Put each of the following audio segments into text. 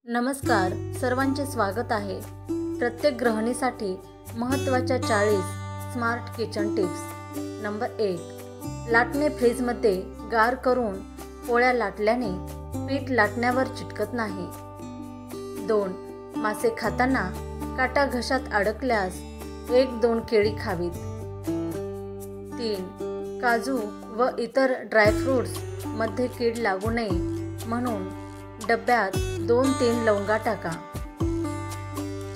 नमस्कार, सर्वांचे स्वागत आहे. प्रत्येक गृहिणीसाठी महत्त्वाच्या 40 स्मार्ट किचन टिप्स. नंबर 1. लाटणे फ्रीजमध्ये गार करून पोळ्या लाटल्याने पीठ लाटण्यावर चिटकत नाही. 2. मासे खाताना काटा घशात अडकल्यास 1-2 केळी खावीत. 3. काजू व इतर ड्रायफ्रूट्स मध्ये कीड लागू नये म्हणून डब्यात 2-3 लवंगा टाका.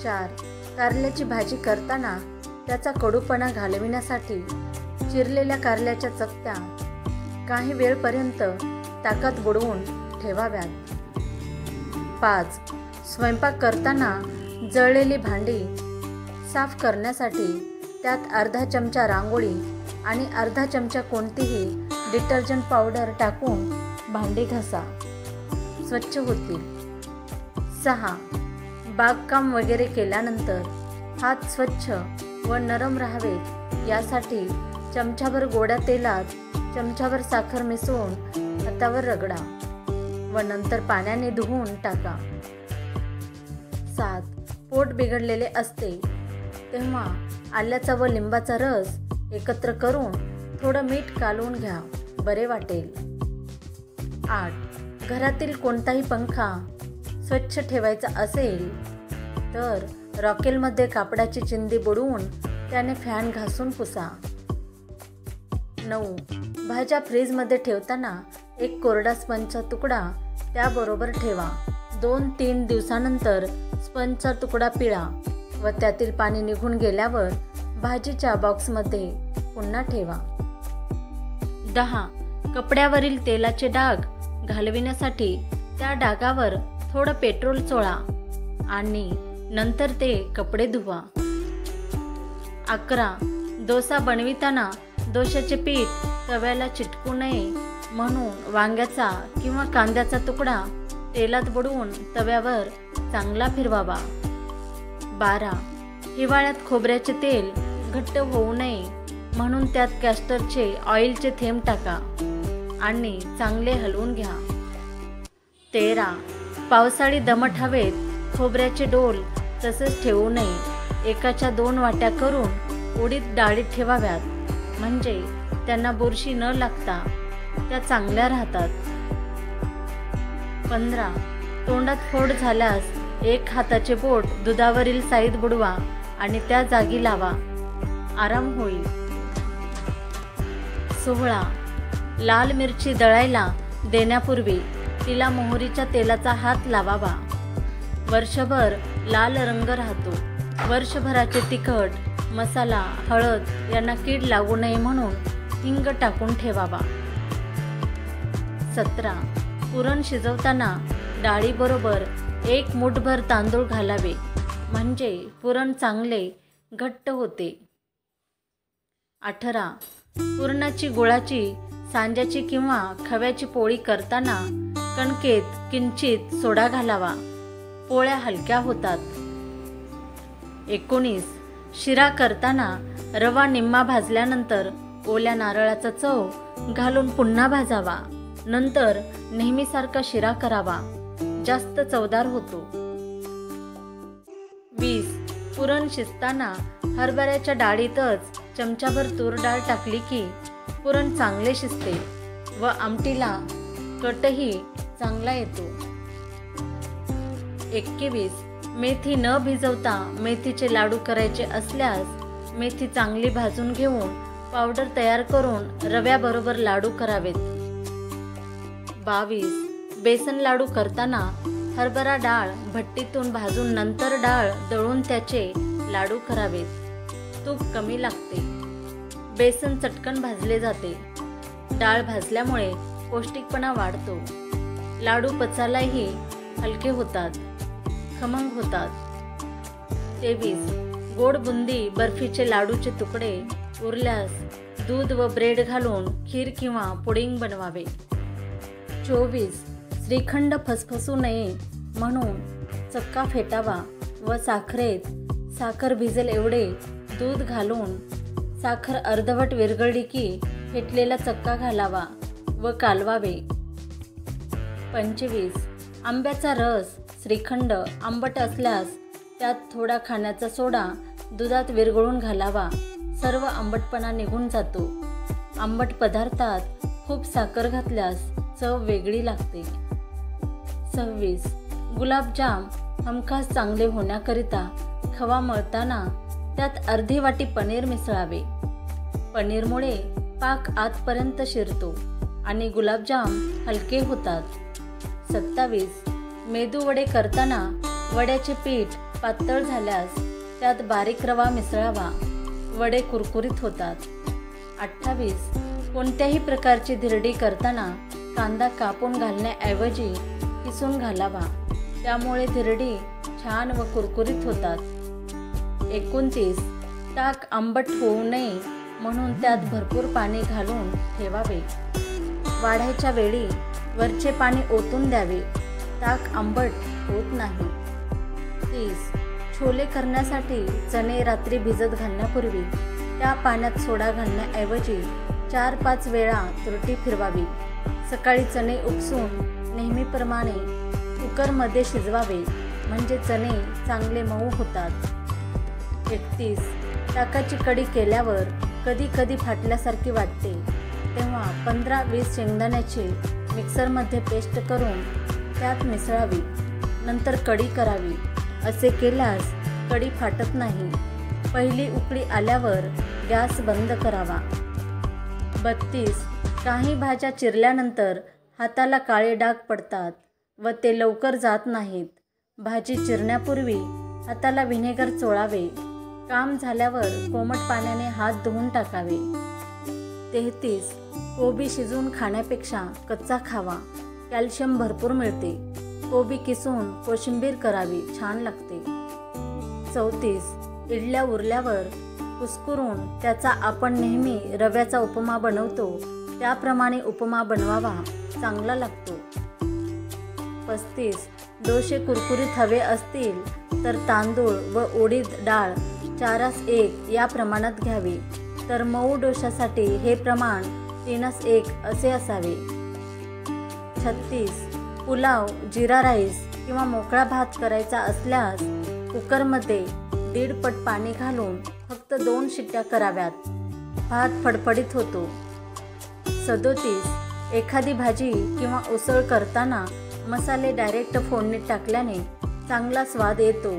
4. कारल्याची भाजी करताना त्याचा कडूपणा घालविण्यासाठी चिरलेल्या कारल्याच्या चकत्या काही वेळपर्यंत ताकात बुडवून ठेवाव्यात. 5. स्वयंपाक करताना जळलेली भांडी साफ करण्यासाठी त्यात अर्धा चमचा रांगोळी आणि अर्धा चमचा कोणतीही डिटर्जंट पावडर टाकून भांडी घासा, स्वच्छ होतील. 6. बागकाम वगैरे केल्यानंतर हात स्वच्छ व नरम राहावेत यासाठी चमचाभर गोड्या तेलात चमचाभर साखर मिसळून हातावर रगडा व नंतर पाण्याने धुवून टाका. 7. पोट बिघडलेले असते तेव्हा आल्याचा व लिंबाचा रस एकत्र करून थोडं मीठ कालवून घ्या, बरे वाटेल. 8. घरातील कोणताही पंखा स्वच्छ ठेवायचा असेल तर रॉकेलमध्ये कापडाची चिंदी बुडवून त्याने फॅन घासून पुसा. 9. भाज्या फ्रीजमध्ये ठेवताना एक कोरडा स्पंजचा तुकडा त्याबरोबर ठेवा. 2-3 दिवसानंतर स्पंजचा तुकडा पिळा व त्यातील पाणी निघून गेल्यावर भाजीच्या बॉक्समध्ये पुन्हा ठेवा. 10. कपड्यावरील तेलाचे डाग घालविण्यासाठी त्या डागावर थोडं पेट्रोल चोळा आणि नंतर ते कपडे धुवा. 11. डोसा बनविताना डोश्याचे पीठ तव्याला चिटकू नये म्हणून वांग्याचा किंवा कांद्याचा तुकडा तेलात बुडवून तव्यावर चांगला फिरवावा. 12. हिवाळ्यात खोबऱ्याचे तेल घट्ट होऊ नये म्हणून त्यात कॅस्टरचे ऑइलचे थेंब टाका आणि चांगले हलवून घ्या. 13. पावसाळी दमट हवेत खोबऱ्याचे डोल तसेच ठेवू नये. 1च्या 2 वाट्या करून उडीद डाळीत ठेवाव्यात म्हणजे त्यांना बुरशी न लागता त्या चांगल्या राहतात. 15. तोंडात फोड झाल्यास 1 हाताचे बोट दुधावरील साईत बुडवा आणि त्या जागी लावा, आराम होईल. 16. लाल मिरची दळायला देण्यापूर्वी तिला मोहरीच्या तेलाचा हात लावावा. वर्षभर लाल रंग राहतो. वर्षभराचे तिखट, मसाला, हळद यांना कीड लागू नये म्हणून हिंग टाकून ठेवावा. 17. पुरण शिजवताना डाळीबरोबर 1 मूठभर तांदूळ घालावे म्हणजे पुरण चांगले घट्ट होते. 18. पुरणाची गुळाची, सांज्याची किंवा खव्याची पोळी करताना कणकेत किंचित सोडा घालावा, पोळ्या हलक्या होतात. 19. शिरा करताना रवा निम्मा भाजल्यानंतर ओल्या नारळाचा चव घालून पुन्हा भाजावा, नंतर नेहमीसारखा शिरा करावा, जास्त चवदार होतो. 20. पुरण शिजताना हरभऱ्याच्या डाळीतच चमचाभर तूर डाळ टाकली की पुरण चांगले शिजते व आमटीला कटही चांगला येतो. 21. मेथी न भिजवता मेथीचे लाडू करायचे असल्यास मेथी चांगली भाजून घेऊन पावडर तयार करून रव्याबरोबर लाडू करावेत. 22. बेसन लाडू करताना हरभरा डाळ भट्टीतून भाजून नंतर डाळ दळून त्याचे लाडू करावेत. तूप कमी लागते. बेसन चटकन भाजले जाते. डाळ भाजल्यामुळे पौष्टिकपणा वाढतो. लाडू पचायलाही हलके होतात, खमंग होतात. 23. गोड बुंदी बर्फीचे लाडूचे तुकडे उरल्यास दूध व ब्रेड घालून खीर किंवा पुडिंग बनवावे. 24. श्रीखंड फसफसू नये म्हणून चक्का फेटावा व साखरेत साखर भिजेल एवढे दूध घालून साखर अर्धवट विरघळली की फेटलेला चक्का घालावा व कालवावे. 25. आंब्याचा रस श्रीखंड आंबट असल्यास त्यात थोडा खाण्याचा सोडा दुधात विरघळून घालावा. सर्व आंबटपणा निघून जातो. आंबट पदार्थात खूप साखर घातल्यास चव वेगळी लागते. 26. गुलाबजाम हमखास चांगले होण्याकरिता खवा मळताना त्यात अर्धी वाटी पनीर मिसळावे. पनीरमुळे पाक आतपर्यंत शिरतो आणि गुलाबजाम हलके होतात. 27. मेदूवडे करताना वड्याचे पीठ पातळ झाल्यास त्यात बारीक रवा मिसळावा. वडे कुरकुरीत होतात. 28. कोणत्याही प्रकारची धिरडी करताना कांदा कापून घालण्याऐवजी किसून घालावा. त्यामुळे धिरडी छान व कुरकुरीत होतात. 29. ताक आंबट होऊ नये म्हणून त्यात भरपूर पाणी घालून ठेवावे. वाढायच्या वेळी वरचे पाणी ओतून द्यावे. ताक आंबट होत नाही. 30. छोले करण्यासाठी चणे रात्री भिजत घालण्यापूर्वी त्या पाण्यात सोडा घालण्याऐवजी 4-5 वेळा तुरटी फिरवावी. सकाळी चणे उपसून नेहमीप्रमाणे कुकरमध्ये शिजवावे म्हणजे चणे चांगले मऊ होतात. 31. ताकाची कढी केल्यावर कधी कधी फाटल्यासारखी वाटते तेव्हा 15-20 शेंगदाण्याची मिक्सरमध्ये पेस्ट करून त्यात मिसळावी. नंतर कढी करावी. असे केल्यास कढी फाटत नाही. पहिली उकळी आल्यावर गॅस बंद करावा. 32. काही भाज्या चिरल्यानंतर हाताला काळे डाग पडतात व ते लवकर जात नाहीत. भाजी चिरण्यापूर्वी हाताला व्हिनेगर चोळावे. काम झाल्यावर कोमट पाण्याने हात धुवून टाकावे. 33. कोबी शिजवून खाण्यापेक्षा कच्चा खावा. कॅल्शियम भरपूर मिळते. कोबी किसून कोशिंबीर करावी. छान लागते. 34. इडल्या उरल्यावर कुस्करून त्याचा आपण नेहमी रव्याचा उपमा बनवतो त्याप्रमाणे उपमा बनवावा. चांगला लागतो. 35. डोसे कुरकुरीत हवे असतील तर तांदूळ व उडीद डाळ 4:1 या प्रमाणात घ्यावी. तर मऊ डोशासाठी हे प्रमाण 3:1 असे असावे. 36. पुलाव, जिरा राईस किंवा मोकळा भात करायचा असल्यास कुकरमध्ये 1.5 पट पाणी घालून फक्त 2 शिट्ट्या कराव्यात. भात फडफडीत होतो. 37. एखादी भाजी किंवा उसळ करताना मसाले डायरेक्ट फोडणीत टाकल्याने चांगला स्वाद येतो,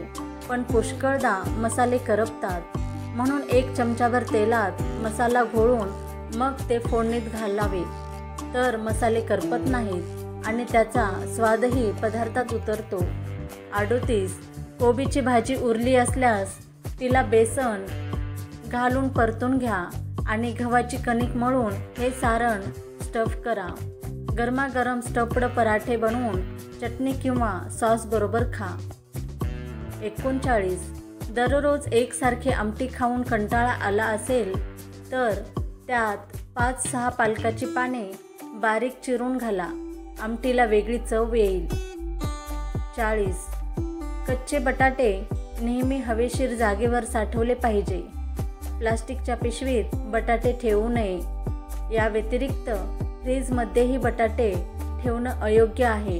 पण पुष्कळदा मसाले करपतात. म्हणून 1 चमचाभर तेलात मसाला घोळून मग ते फोडणीत घालावे. तर मसाले करपत नाहीत आणि त्याचा स्वादही पदार्थात उतरतो. 38. कोबीची भाजी उरली असल्यास तिला बेसन घालून परतून घ्या आणि गव्हाची कणिक मळून हे सारण स्टफ करा. गरमागरम स्टफ्ड पराठे बनवून चटणी किंवा सॉस बरोबर खा. 39. दररोज एकसारखी आमटी खाऊन कंटाळा आला असेल तर त्यात 5-6 पालकाची पाने बारीक चिरून घाला. आमटीला वेगळी चव येईल. 40. कच्चे बटाटे नेहमी हवेशीर जागेवर साठवले पाहिजे. प्लास्टिकच्या पिशवीत बटाटे ठेवू नये. या व्यतिरिक्त फ्रीजमध्येही बटाटे ठेवणं अयोग्य आहे.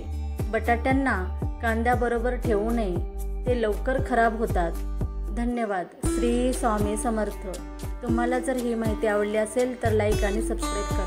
बटाट्यांना कांद्याबरोबर ठेवू नये. ते लवकर खराब होतात. धन्यवाद. श्री स्वामी समर्थ. तुम्हाला जर ही माहिती आवडली असेल तर लाईक आणि सबस्क्राईब करा.